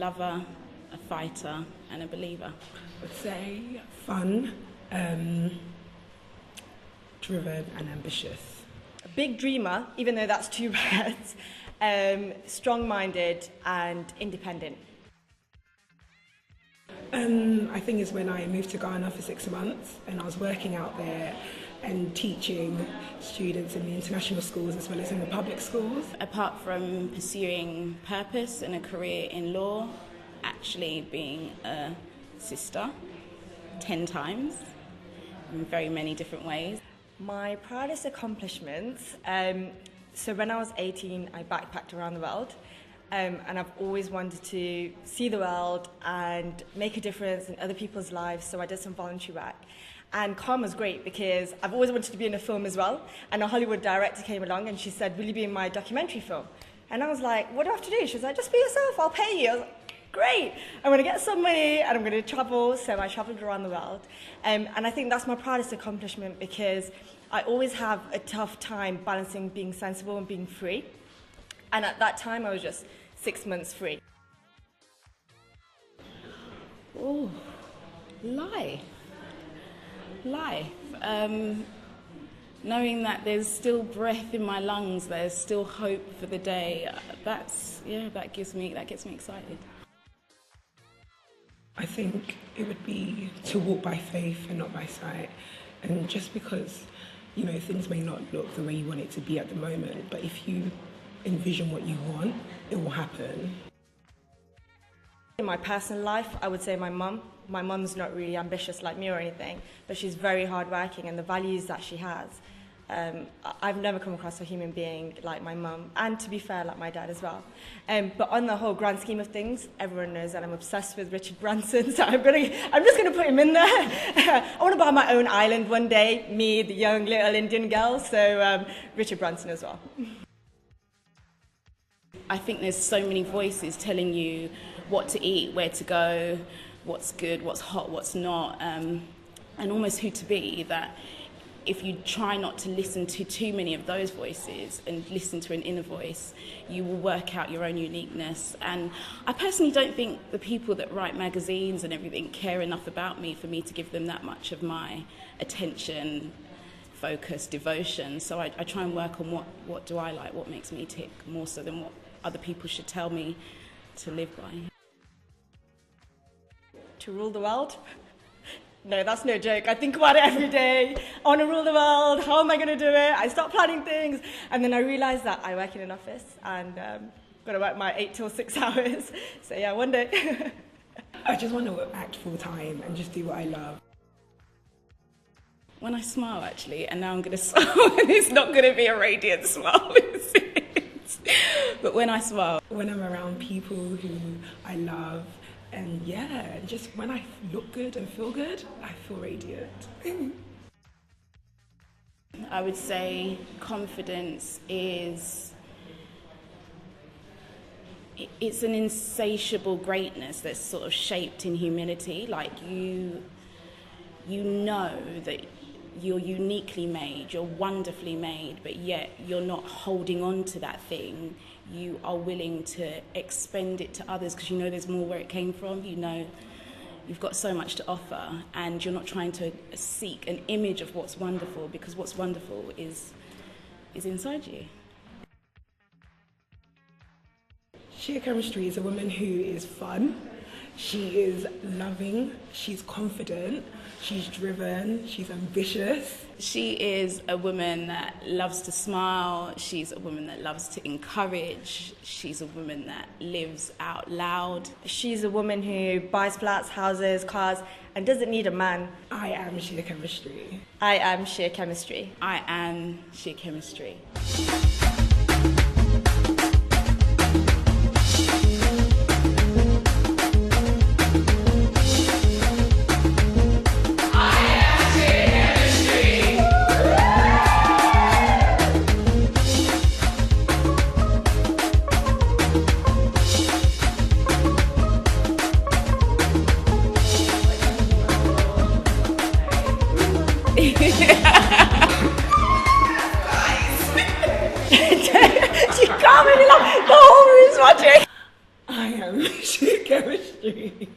lover, a fighter, and a believer. I'd say fun, driven and ambitious. A big dreamer, even though that's two words, strong-minded and independent. I think it's when I moved to Ghana for 6 months and I was working out there and teaching students in the international schools as well as in the public schools. Apart from pursuing purpose and a career in law, actually being a sister 10 times in very many different ways. My proudest accomplishments, so when I was 18, I backpacked around the world. And I've always wanted to see the world and make a difference in other people's lives, so I did some voluntary work. And Karma's great because I've always wanted to be in a film as well, and a Hollywood director came along and she said, will you be in my documentary film? And I was like, what do I have to do? She was like, just be yourself, I'll pay you. I was like, great, I'm going to get some money and I'm going to travel. So I traveled around the world. And I think that's my proudest accomplishment because I always have a tough time balancing being sensible and being free. And at that time, I was just 6 months free. Oh, life. Knowing that there's still breath in my lungs, there's still hope for the day. That gets me excited. I think it would be to walk by faith and not by sight. And just because, things may not look the way you want it to be at the moment, but if you envision what you want, it will happen. In my personal life, I would say my mum. My mum's not really ambitious like me or anything, but she's very hardworking, and the values that she has, I've never come across a human being like my mum, and to be fair, like my dad as well. But on the whole grand scheme of things, everyone knows that I'm obsessed with Richard Branson, so I'm just gonna put him in there. I want to buy my own island one day, me, the young little Indian girl, so Richard Branson as well. I think there's so many voices telling you what to eat, where to go, what's good, what's hot, what's not, and almost who to be, that if you try not to listen to too many of those voices and listen to an inner voice, you will work out your own uniqueness. And I personally don't think the people that write magazines and everything care enough about me for me to give them that much of my attention, focus, devotion. So I try and work on what do I like, what makes me tick, more so than what other people should tell me to live by. To rule the world? No, that's no joke. I think about it every day. I want to rule the world. How am I going to do it? I start planning things. And then I realize that I work in an office and got to work my 8 till 6 hours. So yeah, one day. I just want to act full time and just do what I love. When I smile, actually, and now I'm going to smile, and it's not going to be a radiant smile, is it? But when I smile. When I'm around people who I love, and just when I look good and feel good, I feel radiant. I would say confidence is, it's an insatiable greatness that's sort of shaped in humility. Like you know that you're uniquely made, you're wonderfully made, but yet you're not holding on to that thing. You are willing to expend it to others because you know there's more where it came from. You know you've got so much to offer, and you're not trying to seek an image of what's wonderful, because what's wonderful is inside you. Sheer Chemistry is a woman who is fun, she is loving, she's confident, she's driven, she's ambitious. She is a woman that loves to smile, she's a woman that loves to encourage, she's a woman that lives out loud. She's a woman who buys flats, houses, cars, and doesn't need a man. I am Sheer Chemistry. I am Sheer Chemistry. I am Sheer Chemistry. She can't really laugh. The whole room's watching. I am chemistry.